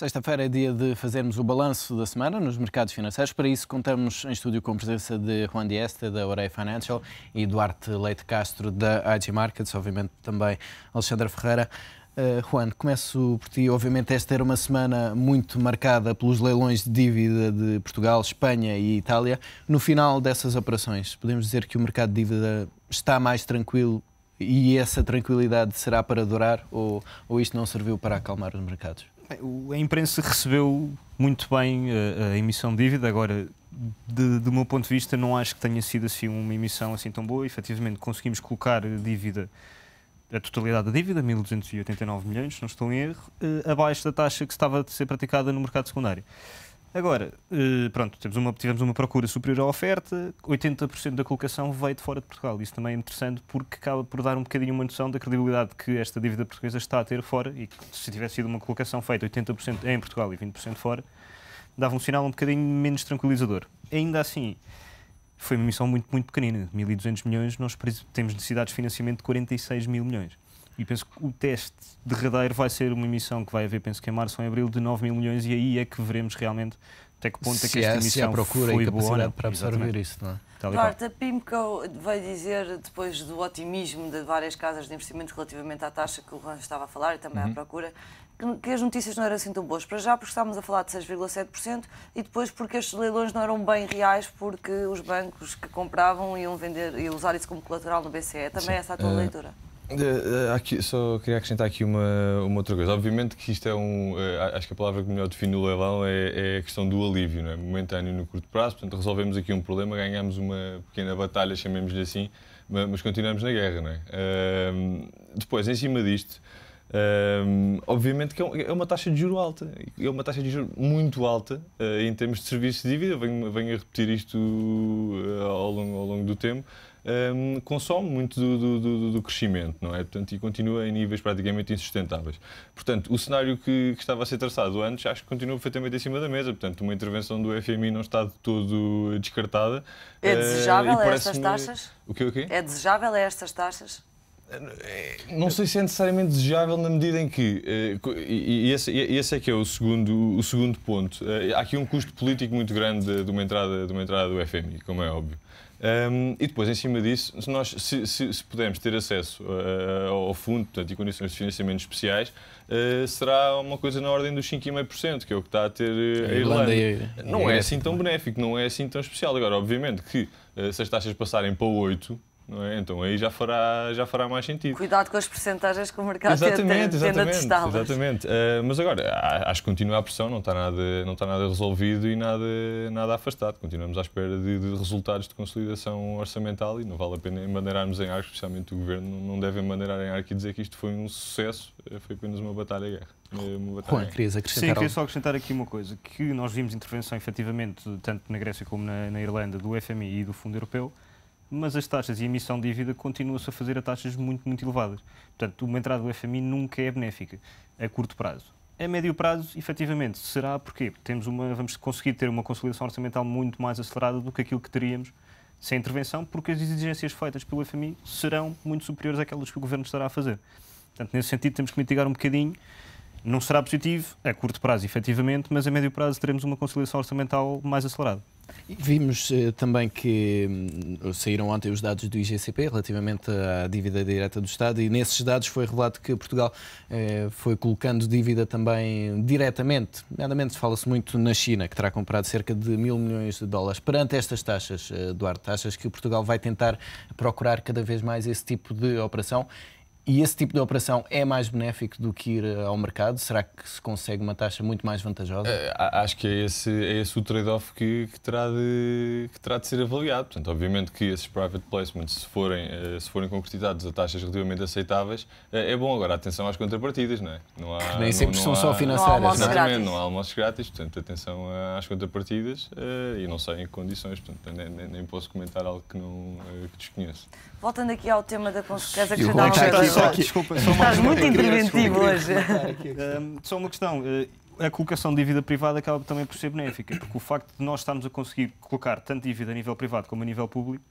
Sexta-feira é dia de fazermos o balanço da semana nos mercados financeiros. Para isso, contamos em estúdio com a presença de Juan Dieste, da Orei Financial, e Duarte Leite Castro, da IG Markets, obviamente também Alexandra Ferreira. Juan, começo por ti. Obviamente esta era uma semana muito marcada pelos leilões de dívida de Portugal, Espanha e Itália. No final dessas operações, podemos dizer que o mercado de dívida está mais tranquilo e essa tranquilidade será para durar ou isto não serviu para acalmar os mercados? A imprensa recebeu muito bem a emissão de dívida. Agora, do meu ponto de vista, não acho que tenha sido assim uma emissão assim tão boa. Efetivamente, conseguimos colocar a totalidade da dívida, 1.289 milhões, se não estou em erro, abaixo da taxa que estava a ser praticada no mercado secundário. Agora, pronto, tivemos uma procura superior à oferta, 80% da colocação veio de fora de Portugal. Isso também é interessante porque acaba por dar um bocadinho uma noção da credibilidade que esta dívida portuguesa está a ter fora, e que se tivesse sido uma colocação feita 80% em Portugal e 20% fora, dava um sinal um bocadinho menos tranquilizador. Ainda assim, foi uma emissão muito, muito pequenina, 1.200 milhões, nós temos necessidades de financiamento de 46 mil milhões. E penso que o teste derradeiro vai ser uma emissão que vai haver, penso que em março ou em abril, de 9 mil milhões, e aí é que veremos realmente até que ponto é que esta emissão procura foi e boa ou capacidade não. para absorver isso, não é? Duarte, a PIMCO veio dizer, depois do otimismo de várias casas de investimento relativamente à taxa que o Juan estava a falar e também à procura, que as notícias não eram assim tão boas. Para já, porque estávamos a falar de 6,7%, e depois porque estes leilões não eram bem reais, porque os bancos que compravam iam vender e usar isso como colateral no BCE. Também essa é a tua leitura? Só queria acrescentar aqui uma outra coisa. Obviamente que isto é acho que a palavra que melhor define o leilão é a questão do alívio, não é? Momentâneo no curto prazo. Portanto, resolvemos aqui um problema, ganhamos uma pequena batalha, chamemos-lhe assim, mas continuamos na guerra, não é? Depois, em cima disto, obviamente que é uma taxa de juro alta, é uma taxa de juro muito alta em termos de serviços de dívida. Venho a repetir isto ao longo do tempo. Consome muito do crescimento, não é? Portanto, e continua em níveis praticamente insustentáveis. Portanto, o cenário que estava a ser traçado antes, acho que continua perfeitamente em cima da mesa. Portanto, uma intervenção do FMI não está de todo descartada. É desejável a estas taxas? O quê? É desejável a estas taxas? Não sei se é necessariamente desejável na medida em que, e esse é que é o segundo ponto, há aqui um custo político muito grande de uma entrada do FMI, como é óbvio. E depois, em cima disso, se pudermos ter acesso ao fundo, portanto, e condições de financiamento especiais, será uma coisa na ordem dos 5,5%, que é o que está a ter a Irlanda. Não é assim tão benéfico, não é assim tão especial. Agora, obviamente que se as taxas passarem para 8%, não é? Então aí já fará mais sentido. Cuidado com as percentagens que o mercado tende a testá-las. Exatamente. Mas agora, acho que continua a pressão, não está nada resolvido e nada afastado. Continuamos à espera de resultados de consolidação orçamental e não vale a pena embandeirarmos em arco, especialmente o Governo não deve embandeirar em arco e dizer que isto foi um sucesso, foi apenas uma batalha de guerra. Juan, querias acrescentar algo? Queria só acrescentar aqui uma coisa, que nós vimos intervenção efetivamente, tanto na Grécia como na Irlanda, do FMI e do Fundo Europeu, mas as taxas e a emissão de dívida continuam-se a fazer a taxas muito, muito elevadas. Portanto, uma entrada do FMI nunca é benéfica a curto prazo. A médio prazo, efetivamente, será porque vamos conseguir ter uma consolidação orçamental muito mais acelerada do que aquilo que teríamos sem intervenção, porque as exigências feitas pelo FMI serão muito superiores àquelas que o Governo estará a fazer. Portanto, nesse sentido, temos que mitigar um bocadinho. Não será positivo a curto prazo, efetivamente, mas a médio prazo teremos uma consolidação orçamental mais acelerada. Vimos também que saíram ontem os dados do IGCP relativamente à dívida direta do Estado, e nesses dados foi revelado que Portugal foi colocando dívida também diretamente. Nomeadamente fala-se muito na China, que terá comprado cerca de 1.000 milhões de dólares. Perante estas taxas, Duarte, achas que Portugal vai tentar procurar cada vez mais esse tipo de operação? E esse tipo de operação é mais benéfico do que ir ao mercado? Será que se consegue uma taxa muito mais vantajosa? Acho que é esse o trade-off que terá de ser avaliado. Portanto, obviamente que esses private placements, se forem concretizados a taxas relativamente aceitáveis, é bom. Agora, atenção às contrapartidas, não é? Nem sempre são só financeiras. Exatamente, não há almoços grátis, portanto, atenção às contrapartidas e não sei em que condições, portanto, nem posso comentar algo que desconheço. Voltando aqui ao tema da consequência que Desculpa, estás muito interventivo hoje. Só uma questão. A colocação de dívida privada acaba também por ser benéfica, porque o facto de nós estarmos a conseguir colocar tanto dívida a nível privado como a nível público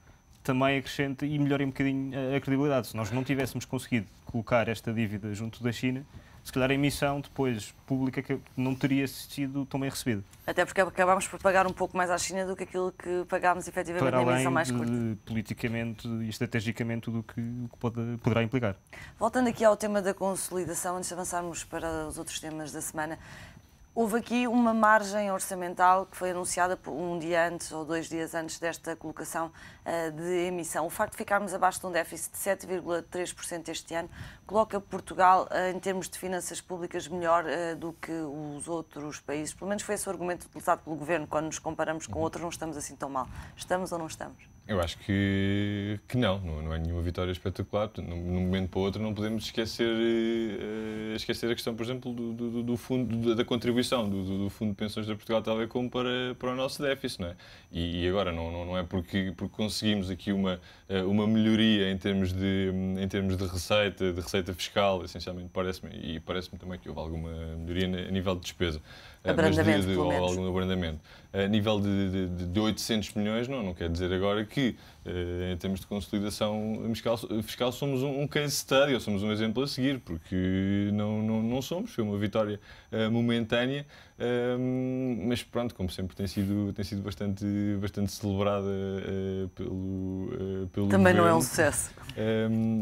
também acrescenta e melhora um bocadinho a credibilidade. Se nós não tivéssemos conseguido colocar esta dívida junto da China, se calhar a emissão depois pública que não teria sido tão bem recebida. Até porque acabámos por pagar um pouco mais à China do que aquilo que pagámos efetivamente Para na emissão além mais curta. de politicamente e estrategicamente tudo o que poderá implicar. Voltando aqui ao tema da consolidação, antes de avançarmos para os outros temas da semana, houve aqui uma margem orçamental que foi anunciada um dia antes ou 2 dias antes desta colocação de emissão. O facto de ficarmos abaixo de um déficit de 7,3% este ano coloca Portugal, em termos de finanças públicas, melhor do que os outros países. Pelo menos foi esse o argumento utilizado pelo Governo quando nos comparamos com outros, não estamos assim tão mal. Estamos ou não estamos? Eu acho que não é nenhuma vitória espetacular. De um momento para o outro não podemos esquecer a questão, por exemplo, do fundo, da contribuição do Fundo de Pensões da Portugal Telecom para o nosso déficit, não é? E agora não é porque conseguimos aqui uma melhoria em termos de receita fiscal, essencialmente parece-me também que houve alguma melhoria a nível de despesa. Abrandamento, pelo menos. Algum abrandamento. A nível de 800 milhões, não quer dizer agora que, em termos de consolidação fiscal somos um case study, ou somos um exemplo a seguir, porque não somos. Foi uma vitória momentânea, mas pronto, como sempre tem sido bastante celebrada pelo Também governo. não é um sucesso.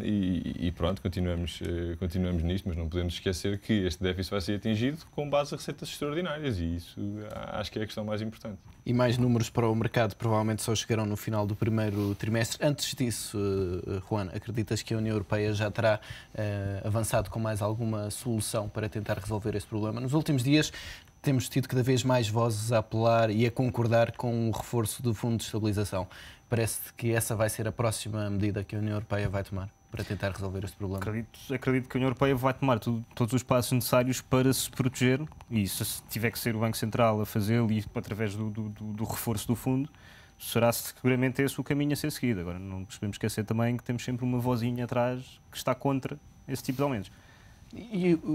E pronto, continuamos nisto, mas não podemos esquecer que este déficit vai ser atingido com base em receitas extraordinárias, e isso acho que é a questão mais importante. E mais números para o mercado provavelmente só chegarão no final do primeiro trimestre. Antes disso, Juan, acreditas que a União Europeia já terá avançado com mais alguma solução para tentar resolver este problema? Nos últimos dias temos tido cada vez mais vozes a apelar e a concordar com o reforço do Fundo de Estabilização. Parece que essa vai ser a próxima medida que a União Europeia vai tomar para tentar resolver este problema. Acredito que a União Europeia vai tomar todos os passos necessários para se proteger, e se tiver que ser o Banco Central a fazê-lo e através do reforço do fundo, será seguramente esse o caminho a ser seguido. Agora, não nos podemos esquecer também que temos sempre uma vozinha atrás que está contra esse tipo de aumentos.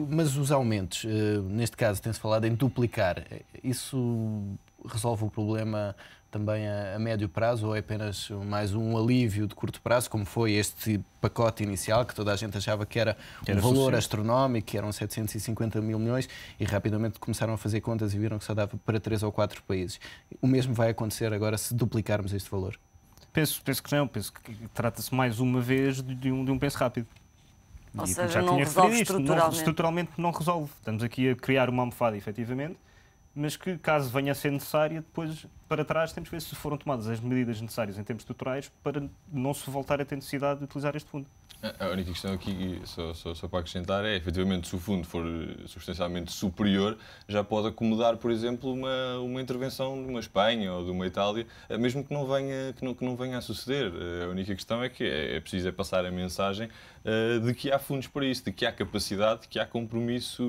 Mas os aumentos, neste caso tem-se falado em duplicar, isso resolve o problema também a médio prazo, ou é apenas mais um alívio de curto prazo, como foi este pacote inicial, que toda a gente achava que era um valor astronómico, que eram 750 mil milhões, e rapidamente começaram a fazer contas e viram que só dava para 3 ou 4 países. O mesmo vai acontecer agora se duplicarmos este valor? Penso que não, penso que trata-se mais uma vez de um penso rápido. Ou seja, não resolve estruturalmente. Estruturalmente não resolve. Estamos aqui a criar uma almofada, efetivamente, mas que, caso venha a ser necessária, depois, para trás, temos que ver se foram tomadas as medidas necessárias em termos estruturais para não se voltar a ter necessidade de utilizar este fundo. A única questão aqui, só para acrescentar, é, efetivamente, se o fundo for substancialmente superior, já pode acomodar, por exemplo, uma intervenção de uma Espanha ou de uma Itália, mesmo que não venha a suceder. A única questão é que é preciso passar a mensagem de que há fundos para isso, de que há capacidade, de que há compromisso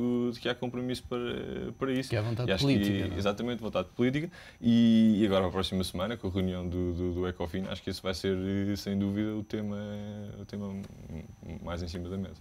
para isso. Que há vontade política. Exatamente, vontade política. E agora, para a próxima semana, com a reunião do Ecofin, acho que esse vai ser, sem dúvida, o tema mais em cima da mesa.